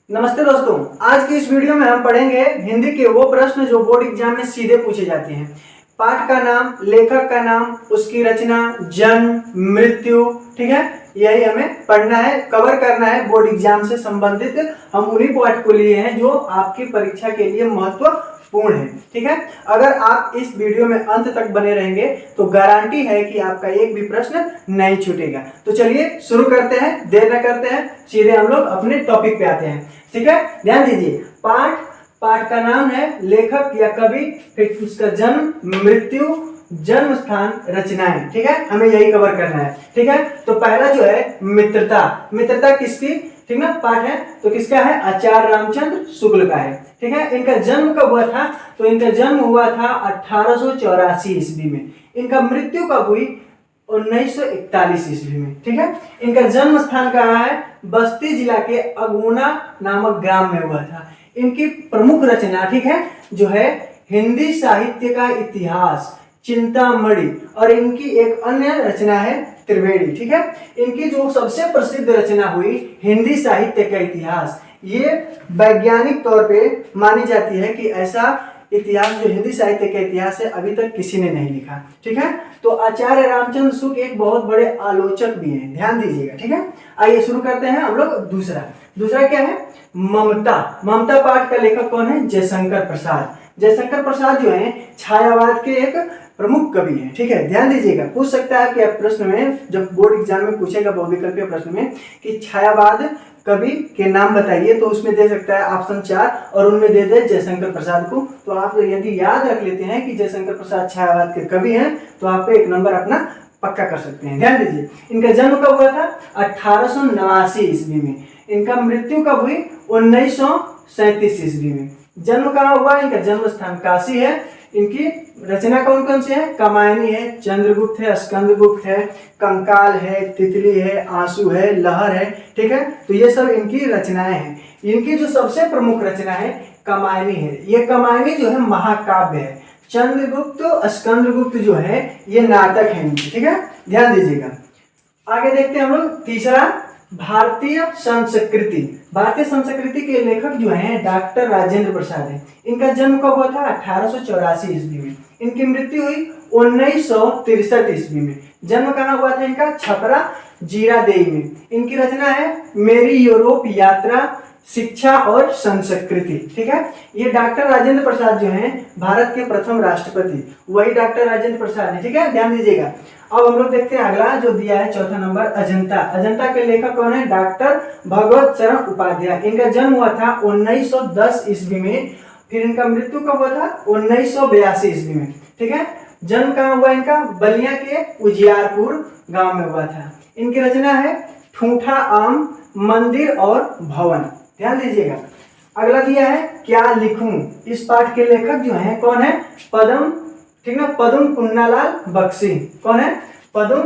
नमस्ते दोस्तों, आज की इस वीडियो में हम पढ़ेंगे हिंदी के वो प्रश्न जो बोर्ड एग्जाम में सीधे पूछे जाते हैं। पाठ का नाम, लेखक का नाम, उसकी रचना, जन्म, मृत्यु, ठीक है, यही हमें पढ़ना है, कवर करना है। बोर्ड एग्जाम से संबंधित हम उन्हीं पाठ को लिए हैं जो आपकी परीक्षा के लिए महत्वपूर्ण है। ठीक है, अगर आप इस वीडियो में अंत तक बने रहेंगे तो गारंटी है कि आपका एक भी प्रश्न नहीं छूटेगा। तो चलिए शुरू करते हैं, देर न करते हैं, सीधे हम लोग अपने टॉपिक पे आते हैं। ठीक है, ध्यान दीजिए। पाठ का नाम है, लेखक या कवि, फिर उसका जन्म, मृत्यु, जन्म स्थान, रचनाएं। ठीक है, हमें यही कवर करना है। ठीक है, तो पहला जो है मित्रता किसकी, ठीक ना, पाठ है तो किसका है, आचार्य रामचंद्र शुक्ल का है। ठीक है, इनका जन्म कब हुआ था, तो इनका जन्म हुआ था 1884 ईस्वी में। इनका मृत्यु कब हुई, 1941 ईस्वी में। ठीक है, इनका जन्म स्थान कहाँ है, बस्ती जिला के अगुना नामक ग्राम में हुआ था। इनकी प्रमुख रचना, ठीक है, जो है हिंदी साहित्य का इतिहास, चिंतामणि, और इनकी एक अन्य रचना है त्रिवेणी। ठीक है, इनकी जो सबसे प्रसिद्ध रचना हुई हिंदी साहित्य का इतिहास, ये वैज्ञानिक तौर पे मानी जाती है कि ऐसा इतिहास जो हिंदी साहित्य का इतिहास है अभी तक किसी ने नहीं लिखा। ठीक है, तो आचार्य रामचंद्र शुक्ल एक बहुत बड़े आलोचक भी हैं, ध्यान दीजिएगा। ठीक है, आइए शुरू करते हैं हम लोग। दूसरा क्या है, ममता पाठ का लेखक कौन है, जयशंकर प्रसाद जो है छायावाद के एक प्रमुख कवि हैं। ठीक है, ध्यान दीजिएगा, पूछ सकता है कि आप प्रश्न में, जब बोर्ड एग्जाम में पूछेगा बहुविकल्पीय प्रश्न में कि छायावाद कवि के नाम बताइए, तो उसमें दे सकता है ऑप्शन 4 और उनमें दे दे जयशंकर प्रसाद को। तो आप यदि याद रख लेते हैं कि जयशंकर प्रसाद छायावाद के कवि हैं तो आप एक नंबर अपना पक्का कर सकते हैं। ध्यान दीजिए, इनका जन्म कब हुआ था, 1889 ईस्वी में। इनका मृत्यु कब हुई, 1937 ईस्वी में। जन्म कहाँ हुआ, इनका जन्म स्थान काशी है। इनकी रचना कौन कौन सी है, कामायनी है, चंद्रगुप्त है, स्कंदगुप्त है, कंकाल है, तितली है, आंसू है, लहर है। ठीक है, तो ये सब इनकी रचनाएं हैं। इनकी जो सबसे प्रमुख रचना है कामायनी है। ये कामायनी जो है महाकाव्य है। चंद्रगुप्त, स्कंदगुप्त जो है ये नाटक है इनकी। ठीक है, ध्यान दीजिएगा। आगे देखते हैं हम लोग। तीसरा, भारतीय संस्कृति के लेखक जो हैं डॉक्टर राजेंद्र प्रसाद हैं। इनका जन्म कब हुआ था, 1884 ईस्वी में। इनकी मृत्यु हुई 1963 ईस्वी में। जन्म कहाँ हुआ था इनका, छपरा जीरादेई में। इनकी रचना है मेरी यूरोप यात्रा, शिक्षा और संस्कृति। ठीक है, ये डॉक्टर राजेंद्र प्रसाद जो हैं भारत के प्रथम राष्ट्रपति, वही डॉक्टर राजेंद्र प्रसाद है। ठीक है, ध्यान दीजिएगा। अब हम लोग देखते हैं अगला जो दिया है, चौथा नंबर, अजंता के लेखक कौन है, डॉक्टर भगवत शरण उपाध्याय। इनका जन्म हुआ था 1910 ईस्वी में। फिर इनका मृत्यु कब हुआ था, 1982 ईस्वी में। ठीक है, जन्म कहाँ हुआ इनका, बलिया के उजियारपुर गांव में हुआ था। इनकी रचना है ठूठा आम, मंदिर और भवन। ध्यान दीजिएगा। अगला दिया है क्या लिखूं। इस पाठ के लेखक जो हैं कौन है, पद्म, ठीक ना, पद्म पुन्नालाल बख्शी। कौन है, पद्म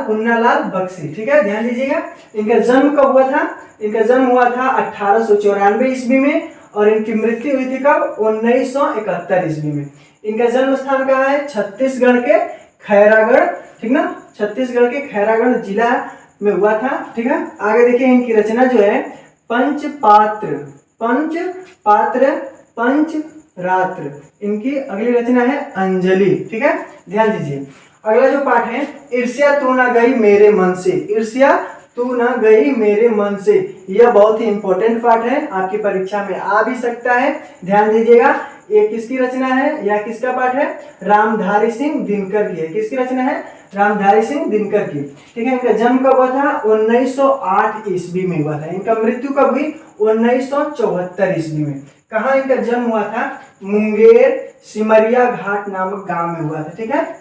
पुन्नालाल बख्शी। ठीक है, ध्यान दीजिएगा। इनका जन्म कब हुआ था, इनका जन्म हुआ था 1894 ईस्वी में और इनकी मृत्यु हुई थी कब, 1971 ईस्वी में। इनका जन्म स्थान कहाँ है, छत्तीसगढ़ के खैरागढ़, ठीक ना, छत्तीसगढ़ के खैरागढ़ जिला में हुआ था। ठीक है, आगे देखिए इनकी रचना जो है पंचरात्र। इनकी अगली रचना है अंजलि। ठीक है, ध्यान दीजिए। अगला जो पाठ है, ईर्ष्या तू ना गई मेरे मन से, यह बहुत ही इंपॉर्टेंट पाठ है, आपकी परीक्षा में आ भी सकता है। ध्यान दीजिएगा, ये किसकी रचना है या किसका पाठ है, रामधारी सिंह दिनकर की है। किसकी रचना है, रामधारी सिंह दिनकर की। ठीक है, इनका जन्म कब हुआ था, 1908 ईस्वी में हुआ था। इनका मृत्यु कब हुई, 1974 ईस्वी में। कहाँ इनका जन्म हुआ था, मुंगेर सिमरिया घाट नामक गांव में हुआ था। ठीक है,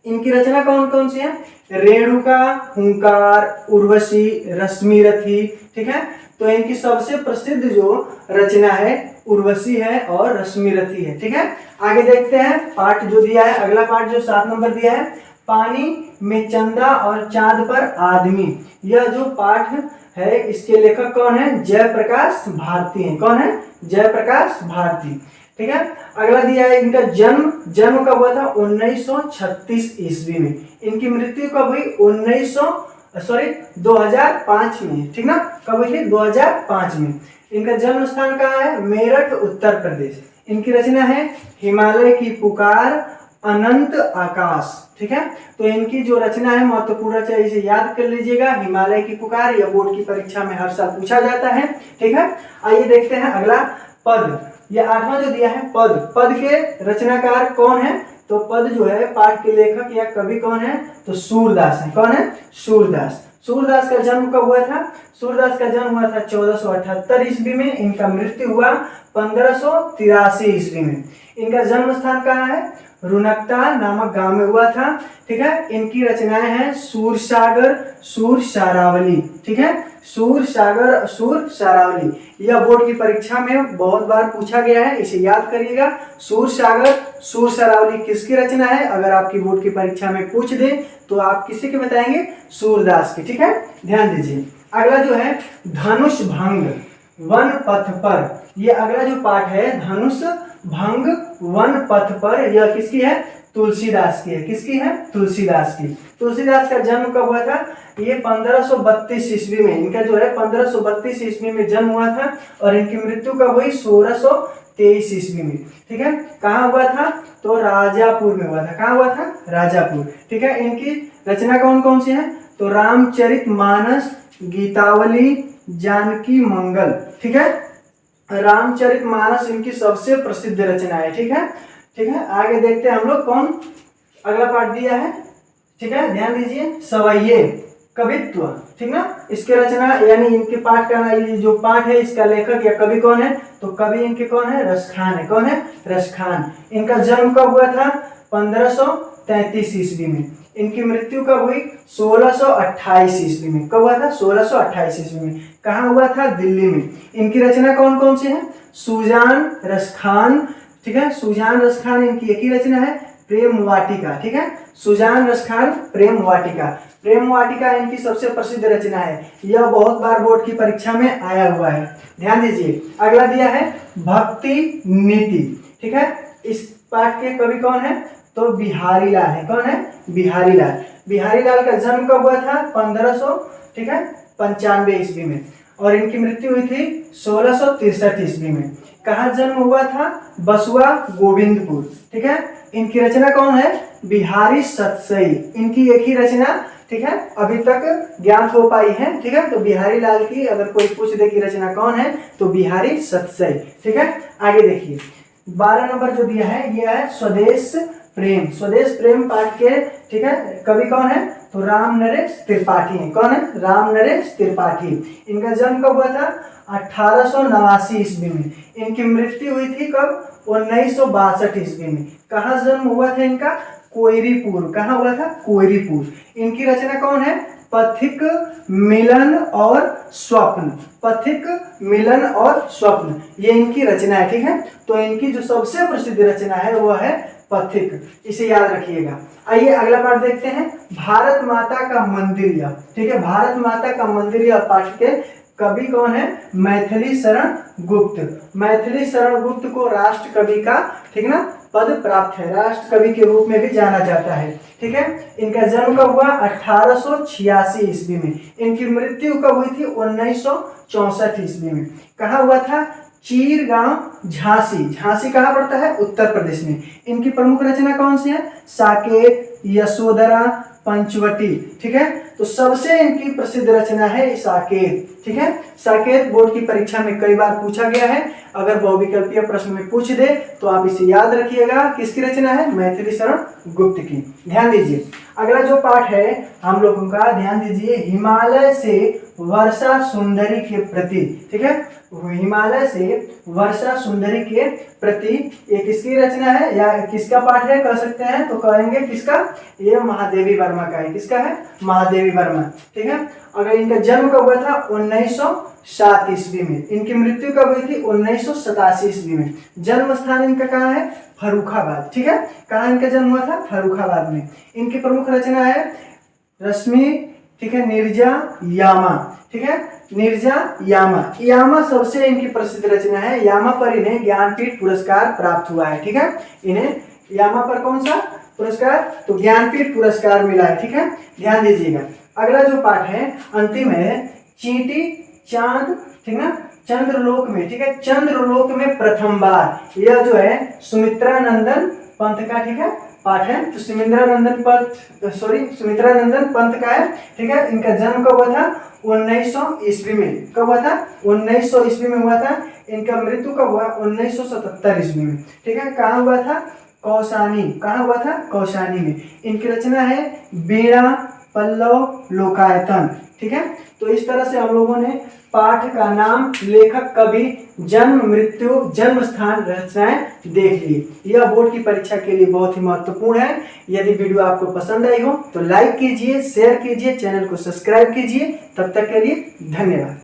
इनकी रचना कौन कौन सी है, रेणुका, हुंकार, उर्वशी, रश्मिरथी। ठीक है, तो इनकी सबसे प्रसिद्ध जो रचना है उर्वशी है और रश्मिरथी है। ठीक है, आगे देखते हैं पाठ जो दिया है, अगला पाठ जो 7 नंबर दिया है, पानी में चंदा और चांद पर आदमी। यह जो पाठ है इसके लेखक कौन है, जयप्रकाश भारती हैं। कौन है, जयप्रकाश भारती। ठीक है, अगला दिया है इनका जन्म कब हुआ था, 1936 ईस्वी में। इनकी मृत्यु कब हुई, 2005 में। ठीक ना, कब हुई थी, 2005 में। इनका जन्म स्थान कहाँ है? मेरठ, उत्तर प्रदेश। इनकी रचना है हिमालय की पुकार, अनंत आकाश। ठीक है, तो इनकी जो रचना है महत्वपूर्ण रचना, इसे याद कर लीजिएगा। हिमालय की पुकार, यह बोर्ड की परीक्षा में हर साल पूछा जाता है। ठीक है, आइए देखते हैं अगला पद। ये 8वां जो दिया है पद, पद के रचनाकार कौन है? तो पद जो है पाठ के लेखक या कवि कौन है? तो सूरदास है। कौन है? सूरदास। सूरदास का जन्म कब हुआ था? सूरदास का जन्म हुआ था 1478 ईस्वी में। इनका मृत्यु हुआ 1583 ईस्वी में। इनका जन्म स्थान कहाँ है? रुनकता नामक गांव में हुआ था। ठीक है, इनकी रचनाएं हैं सूरसागर, सूर सारावली। ठीक है, सूरसागर, सूर सारावली। यह बोर्ड की परीक्षा में बहुत बार पूछा गया है, इसे याद करिएगा। सूरसागर, सूर सारावली किसकी रचना है? अगर आपकी बोर्ड की परीक्षा में पूछ दे तो आप किसी के बताएंगे? सूरदास की। ठीक है, ध्यान दीजिए। अगला जो है धनुष भंग वन पथ पर, ये अगला जो पाठ है धनुष भंग वन पथ पर, यह किसकी है? तुलसीदास की है। किसकी है? तुलसीदास की। तुलसीदास का जन्म कब हुआ था? ये 1532 ईस्वी में। इनका जो है 1532 ईस्वी में जन्म हुआ था और इनकी मृत्यु कब हुई? 1623 ईस्वी में। ठीक है, कहाँ हुआ था? तो राजापुर में हुआ था। कहाँ हुआ था? राजापुर। ठीक है, इनकी रचना कौन कौन सी है? तो रामचरितमानस, गीतावली, जानकी मंगल। ठीक है, रामचरितमानस इनकी सबसे प्रसिद्ध रचना है। ठीक है, ठीक है, आगे देखते हैं हम लोग कौन अगला पाठ दिया है। ठीक है, ध्यान दीजिए। सवैये कवित्व। ठीक ना, इसके रचना यानी इनके पाठ का, ये जो पाठ है इसका लेखक या कवि कौन है? तो कवि इनके कौन है? रसखान है। कौन है? रसखान। इनका जन्म कब हुआ था? 1533 ईस्वी में। इनकी मृत्यु कब हुई? 1628 ईस्वी में। कब हुआ था? 1628 ईस्वी में। कहाँ हुआ था? दिल्ली में। इनकी रचना कौन कौन सी है? सुजान रसखान। ठीक है, सुजान रसखान इनकी एक ही रचना है, प्रेम वाटिका। ठीक है, सुजान रसखान प्रेम वाटिका। प्रेम वाटिका इनकी सबसे प्रसिद्ध रचना है। यह बहुत बार बोर्ड की परीक्षा में आया हुआ है। ध्यान दीजिए। अगला दिया है भक्ति नीति। ठीक है, इस पाठ के कवि कौन है? तो बिहारी लाल है। कौन है? बिहारी लाल। बिहारी लाल का जन्म कब हुआ था? 1500 ठीक है 95 ईस्वी में और इनकी मृत्यु हुई थी 1663 ईस्वी में। कहाँ जन्म हुआ था? बसुआ गोविंदपुर। ठीक है, इनकी रचना कौन है? बिहारी सतसई। इनकी एक ही रचना ठीक है अभी तक ज्ञात हो पाई है। ठीक है, तो बिहारी लाल की अगर कोई पूछ दे की रचना कौन है तो बिहारी सतसई। ठीक है, आगे देखिए 12 नंबर जो दिया है यह है स्वदेश प्रेम। स्वदेश प्रेम पाठ के ठीक है कवि कौन है? तो राम नरेश त्रिपाठी है। कौन है? राम नरेश त्रिपाठी। इनका जन्म कब हुआ था? 1889 ईस्वी में। इनकी मृत्यु हुई थी कब? 1962 ईस्वी में। कहाँ जन्म हुआ था इनका? कोयरीपुर। कहाँ हुआ था? कोयरीपुर। इनकी रचना कौन है? पथिक मिलन और स्वप्न। पथिक मिलन और स्वप्न ये इनकी रचना है। ठीक है, तो इनकी जो सबसे प्रसिद्ध रचना है वह है पथिक। इसे याद रखिएगा। आइए अगला पाठ देखते हैं भारत माता का मंदिर। यह ठीक है, भारत माता का मंदिर यह पाठ के कवि कौन है? मैथिली शरण गुप्त। मैथिली शरण गुप्त को राष्ट्र कवि का ठीक ना पद प्राप्त है, राष्ट्र कवि के रूप में भी जाना जाता है। ठीक है, इनका जन्म कब हुआ? 1886 ईस्वी में। इनकी मृत्यु कब हुई थी? 1964 ईस्वी में। कहाँ हुआ था? चीर गांव झांसी। झांसी कहाँ पड़ता है? उत्तर प्रदेश में। इनकी प्रमुख रचना कौन सी है? साकेत, यशोधरा, पंचवटी। ठीक है, तो सबसे इनकी प्रसिद्ध रचना है साकेत। ठीक है, साकेत बोर्ड की परीक्षा में कई बार पूछा गया है। अगर बहुविकल्पीय प्रश्न में पूछ दे तो आप इसे याद रखिएगा। किसकी रचना है? मैथिली शरण गुप्त की। ध्यान दीजिए अगला जो पाठ है हम लोगों का, ध्यान दीजिए हिमालय से वर्षा सुंदरी के प्रति। ठीक है, हिमालय से वर्षा सुंदरी के प्रति ये किसकी रचना है या किसका पाठ है कह सकते हैं? तो कहेंगे किसका? ये महादेवी वर्मा का है। किसका है? महादेवी वर्मा। ठीक है, अगर इनका जन्म कब हुआ था? 1907 ईस्वी में। इनकी मृत्यु कब हुई थी? 1987 ईस्वी में। जन्म स्थान इनका कहाँ है? फर्रुखाबाद। ठीक है, कहाँ इनका जन्म हुआ था? फर्रुखाबाद में। इनकी प्रमुख रचना है रश्मि ठीक है निर्जा यामा। ठीक है, निर्जा यामा। यामा सबसे इनकी प्रसिद्ध रचना है। यामा पर इन्हें ज्ञानपीठ पुरस्कार प्राप्त हुआ है। ठीक है, इन्हें यामा पर कौन सा पुरस्कार? तो ज्ञानपीठ पुरस्कार मिला है। ठीक है, ध्यान दीजिएगा। अगला जो पाठ है अंतिम है चींटी चांद। ठीक ना, चंद्रलोक में, ठीक है, चंद्रलोक में प्रथम बार। यह जो है सुमित्रानंदन पंत का, ठीक है, पाठ है। तो सुमित्रानंदन पंत का है, ठीक है। इनका जन्म कब हुआ था? 1900 ईस्वी में। कब हुआ था? 1900 ईस्वी में हुआ था। इनका मृत्यु कब हुआ? 1977 ईस्वी में, ठीक है। कहाँ हुआ था? कौशानी। कहाँ हुआ था? कौशानी में। इनकी रचना है वीणा पल्लव लोकायतन, ठीक है। तो इस तरह से हम लोगों ने पाठ का नाम, लेखक, कवि, जन्म, मृत्यु, जन्म स्थान, रचनाएं देख ली। यह बोर्ड की परीक्षा के लिए बहुत ही महत्वपूर्ण है। यदि वीडियो आपको पसंद आई हो तो लाइक कीजिए, शेयर कीजिए, चैनल को सब्सक्राइब कीजिए। तब तक के लिए धन्यवाद।